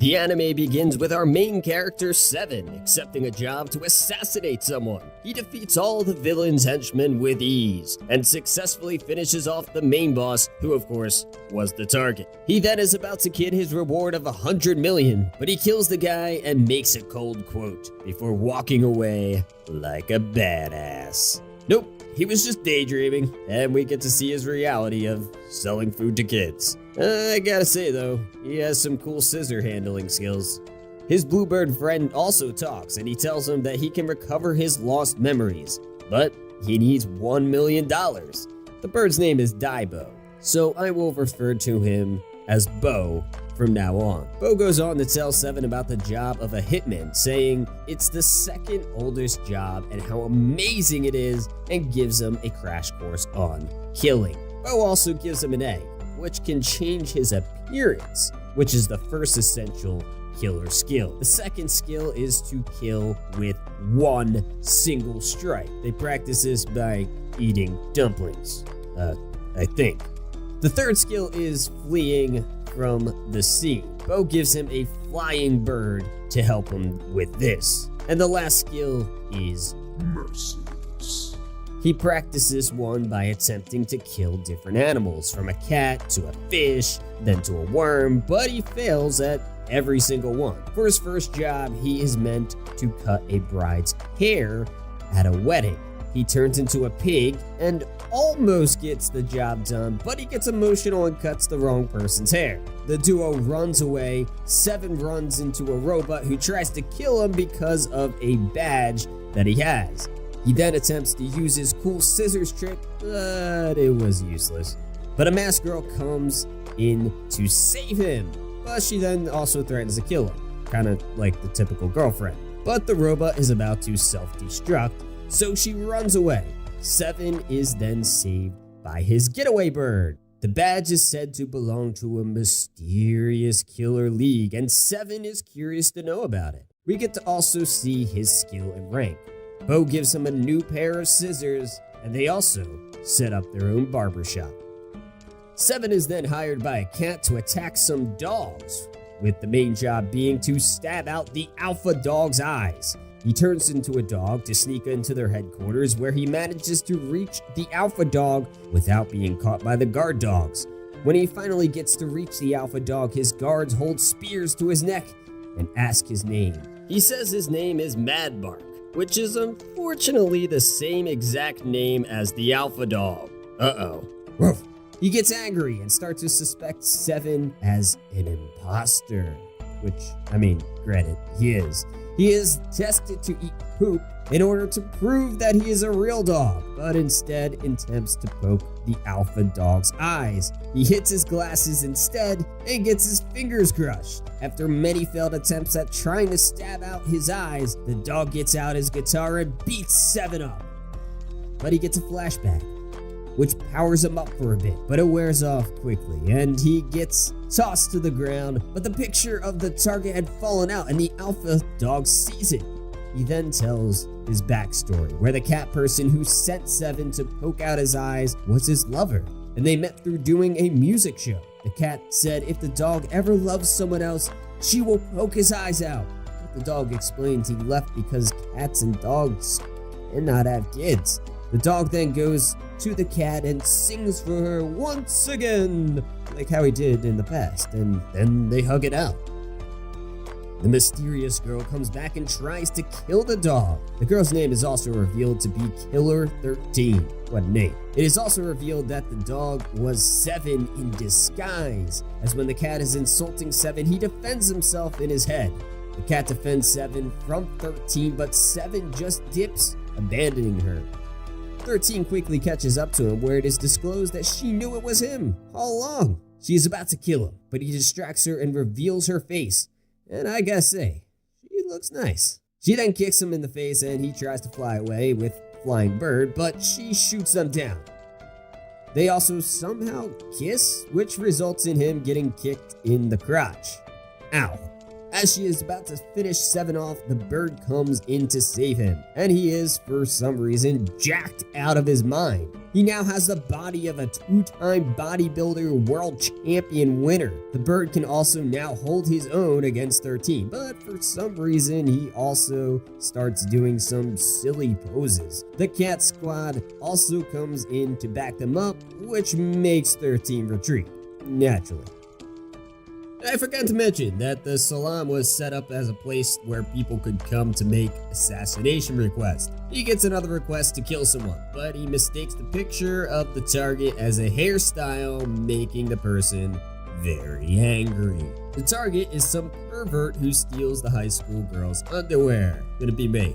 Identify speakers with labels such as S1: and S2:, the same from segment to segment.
S1: The anime begins with our main character, Seven, accepting a job to assassinate someone. He defeats all the villain's henchmen with ease, and successfully finishes off the main boss, who of course was the target. He then is about to get his reward of 100 million, but he kills the guy and makes a cold quote before walking away like a badass. Nope, he was just daydreaming, and we get to see his reality of selling food to kids. I gotta say though, he has some cool scissor handling skills. His bluebird friend also talks, and he tells him that he can recover his lost memories, but he needs $1 million. The bird's name is Daibo, so I will refer to him as Bo from now on. Bo goes on to tell Seven about the job of a hitman, saying it's the second oldest job and how amazing it is, and gives him a crash course on killing. Bo also gives him an egg, which can change his appearance, which is the first essential killer skill. The second skill is to kill with one single strike. They practice this by eating dumplings, I think. The third skill is fleeing from the scene. Bo gives him a flying bird to help him with this. And the last skill is merciless. He practices one by attempting to kill different animals, from a cat to a fish, then to a worm, but he fails at every single one. For his first job, he is meant to cut a bride's hair at a wedding. He turns into a pig and almost gets the job done, but he gets emotional and cuts the wrong person's hair. The duo runs away. Seven runs into a robot who tries to kill him because of a badge that he has. He then attempts to use his cool scissors trick, but it was useless. But a masked girl comes in to save him, but she then also threatens to kill him, kind of like the typical girlfriend. But the robot is about to self-destruct, so she runs away. Seven is then saved by his getaway bird. The badge is said to belong to a mysterious killer league, and Seven is curious to know about it. We get to also see his skill and rank. Bo gives him a new pair of scissors, and they also set up their own barbershop. Seven is then hired by a cat to attack some dogs, with the main job being to stab out the alpha dog's eyes. He turns into a dog to sneak into their headquarters, where he manages to reach the alpha dog without being caught by the guard dogs. When he finally gets to reach the alpha dog, his guards hold spears to his neck and ask his name. He says his name is Mad Bark, which is unfortunately the same exact name as the alpha dog. Uh-oh. Woof. He gets angry and starts to suspect Seven as an imposter, which, granted, he is. He is tested to eat poop in order to prove that he is a real dog, but instead attempts to poke the alpha dog's eyes. He hits his glasses instead and gets his fingers crushed. After many failed attempts at trying to stab out his eyes, the dog gets out his guitar and beats Seven up. But he gets a flashback, which powers him up for a bit, but it wears off quickly, and he gets tossed to the ground, but the picture of the target had fallen out, and the alpha dog sees it. He then tells his backstory, where the cat person who sent Seven to poke out his eyes was his lover, and they met through doing a music show. The cat said if the dog ever loves someone else, she will poke his eyes out. But the dog explains he left because cats and dogs cannot have kids. The dog then goes to the cat and sings for her once again, like how he did in the past, and then they hug it out. The mysterious girl comes back and tries to kill the dog. The girl's name is also revealed to be Killer 13. What a name. It is also revealed that the dog was Seven in disguise, as when the cat is insulting Seven, he defends himself in his head. The cat defends Seven from 13, but Seven just dips, abandoning her. 13 quickly catches up to him, where it is disclosed that she knew it was him all along. She is about to kill him, but he distracts her and reveals her face. And I gotta say, she looks nice. She then kicks him in the face and he tries to fly away with Flying Bird, but she shoots them down. They also somehow kiss, which results in him getting kicked in the crotch. Ow. As she is about to finish Seven off, the bird comes in to save him, and he is, for some reason, jacked out of his mind. He now has the body of a two-time bodybuilder world champion winner. The bird can also now hold his own against 13, but for some reason, he also starts doing some silly poses. The cat squad also comes in to back them up, which makes 13 retreat, naturally. I forgot to mention that the Salam was set up as a place where people could come to make assassination requests. He gets another request to kill someone, but he mistakes the picture of the target as a hairstyle, making the person very angry. The target is some pervert who steals the high school girl's underwear. Gonna be me,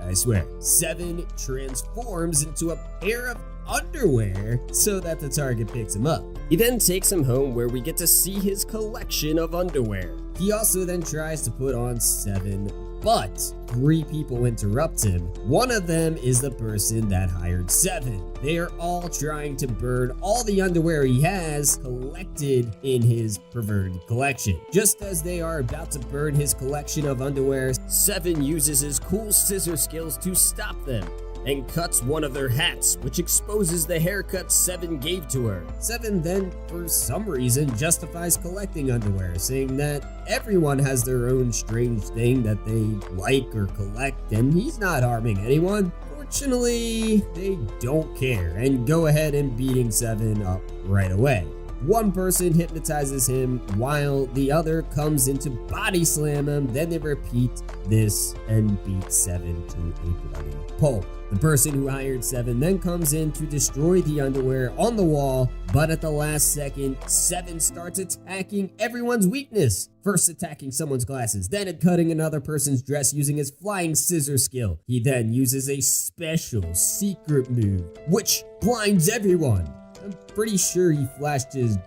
S1: I swear. Seven transforms into a pair of underwear so that the target picks him up. He then takes him home where we get to see his collection of underwear. He also then tries to put on Seven, but three people interrupt him. One of them is the person that hired Seven. They are all trying to burn all the underwear he has collected in his perverted collection. Just as they are about to burn his collection of underwear, Seven uses his cool scissor skills to stop them and cuts one of their hats, which exposes the haircut Seven gave to her. Seven then, for some reason, justifies collecting underwear, saying that everyone has their own strange thing that they like or collect, and he's not harming anyone. Fortunately, they don't care and go ahead and beating Seven up right away. One person hypnotizes him while the other comes in to body slam him. Then they repeat this and beat Seven to a bloody pulp. The person who hired Seven then comes in to destroy the underwear on the wall, but at the last second, Seven starts attacking everyone's weakness. First attacking someone's glasses, then cutting another person's dress using his flying scissor skill. He then uses a special secret move, which blinds everyone. I'm pretty sure he flashed his,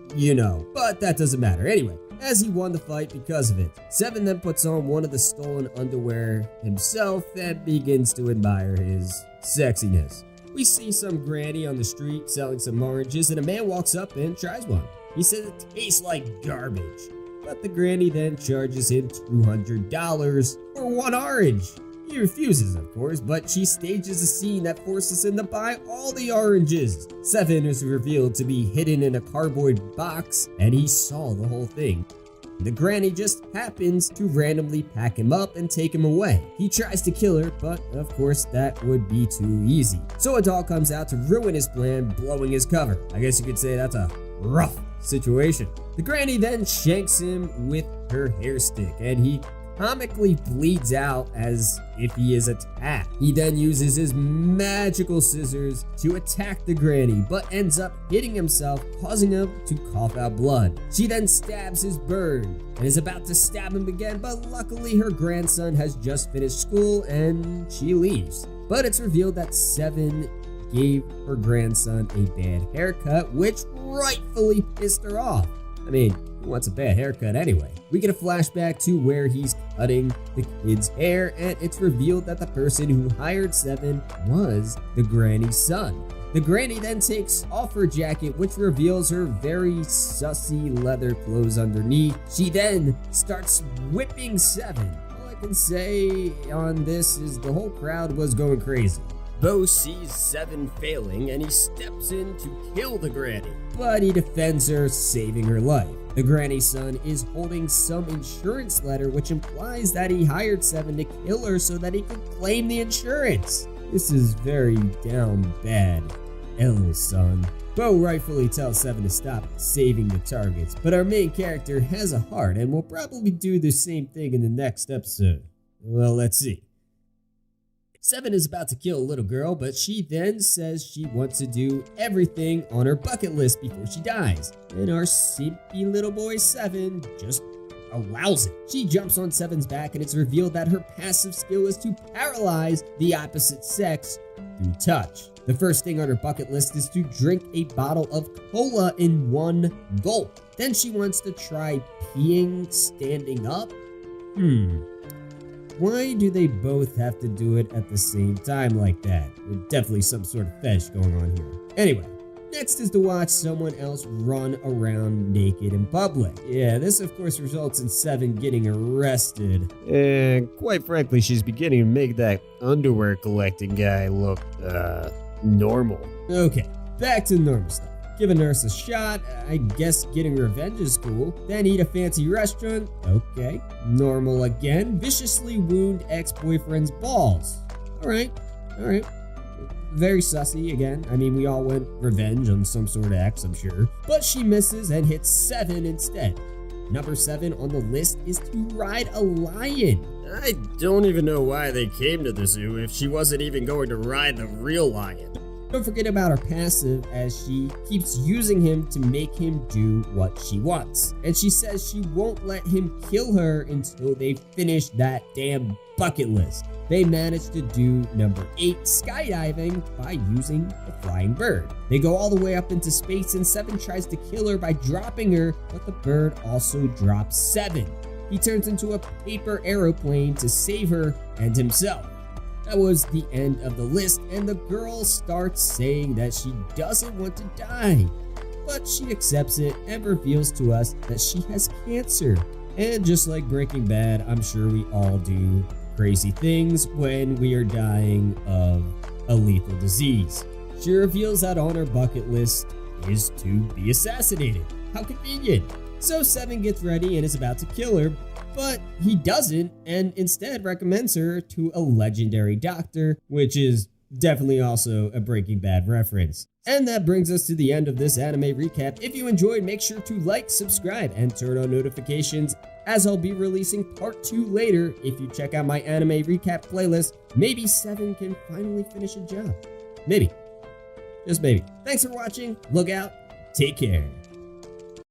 S1: but that doesn't matter. Anyway, as he won the fight because of it, Seven then puts on one of the stolen underwear himself and begins to admire his sexiness. We see some granny on the street selling some oranges, and a man walks up and tries one. He says it tastes like garbage, but the granny then charges him $200 for one orange. He refuses, of course, but she stages a scene that forces him to buy all the oranges. Seven is revealed to be hidden in a cardboard box, and he saw the whole thing. The granny just happens to randomly pack him up and take him away. He tries to kill her, but of course that would be too easy. So a doll comes out to ruin his plan, blowing his cover. I guess you could say that's a rough situation. The granny then shanks him with her hair stick, and he comically bleeds out as if he is attacked. He then uses his magical scissors to attack the granny, but ends up hitting himself, causing him to cough out blood. She then stabs his bird and is about to stab him again, but luckily her grandson has just finished school and she leaves. But it's revealed that Seven gave her grandson a bad haircut, which rightfully pissed her off. I mean, who wants a bad haircut anyway? We get a flashback to where he's cutting the kid's hair, and it's revealed that the person who hired Seven was the granny's son. The granny then takes off her jacket, which reveals her very sussy leather clothes underneath. She then starts whipping Seven. All I can say on this is the whole crowd was going crazy. Bo sees Seven failing and he steps in to kill the granny, but he defends her, saving her life. The granny's son is holding some insurance letter which implies that he hired Seven to kill her so that he could claim the insurance. This is very down bad, ill son. Bo rightfully tells Seven to stop saving the targets, but our main character has a heart and will probably do the same thing in the next episode. Well, let's see. Seven is about to kill a little girl, but she then says she wants to do everything on her bucket list before she dies. And our simpy little boy Seven just allows it. She jumps on Seven's back, and it's revealed that her passive skill is to paralyze the opposite sex through touch. The first thing on her bucket list is to drink a bottle of cola in one gulp. Then she wants to try peeing standing up. Why do they both have to do it at the same time like that? There's definitely some sort of fetish going on here. Anyway, Next is to watch someone else run around naked in public. Yeah, this of course results in 7 getting arrested. And quite frankly, she's beginning to make that underwear collecting guy look, normal. Okay, back to normal stuff. Give a nurse a shot, I guess getting revenge is cool. Then eat a fancy restaurant, okay. Normal again. Viciously wound ex-boyfriend's balls. Alright. Very sussy again. I mean, we all want revenge on some sort of ex, I'm sure. But she misses and hits 7 instead. Number 7 on the list is to ride a lion. I don't even know why they came to the zoo if she wasn't even going to ride the real lion. Don't forget about her passive, as she keeps using him to make him do what she wants. And she says she won't let him kill her until they finish that damn bucket list. They managed to do number 8, skydiving, by using a flying bird. They go all the way up into space and 7 tries to kill her by dropping her, but the bird also drops 7. He turns into a paper aeroplane to save her and himself. That was the end of the list, and the girl starts saying that she doesn't want to die. But she accepts it and reveals to us that she has cancer. And just like Breaking Bad, I'm sure we all do crazy things when we are dying of a lethal disease. She reveals that on her bucket list is to be assassinated. How convenient. So 7 gets ready and is about to kill her, but he doesn't, and instead recommends her to a legendary doctor, which is definitely also a Breaking Bad reference. And that brings us to the end of this anime recap. If you enjoyed, make sure to like, subscribe, and turn on notifications, as I'll be releasing part 2 later. If you check out my anime recap playlist, maybe 7 can finally finish a job. Maybe. Just maybe. Thanks for watching. Look out. Take care.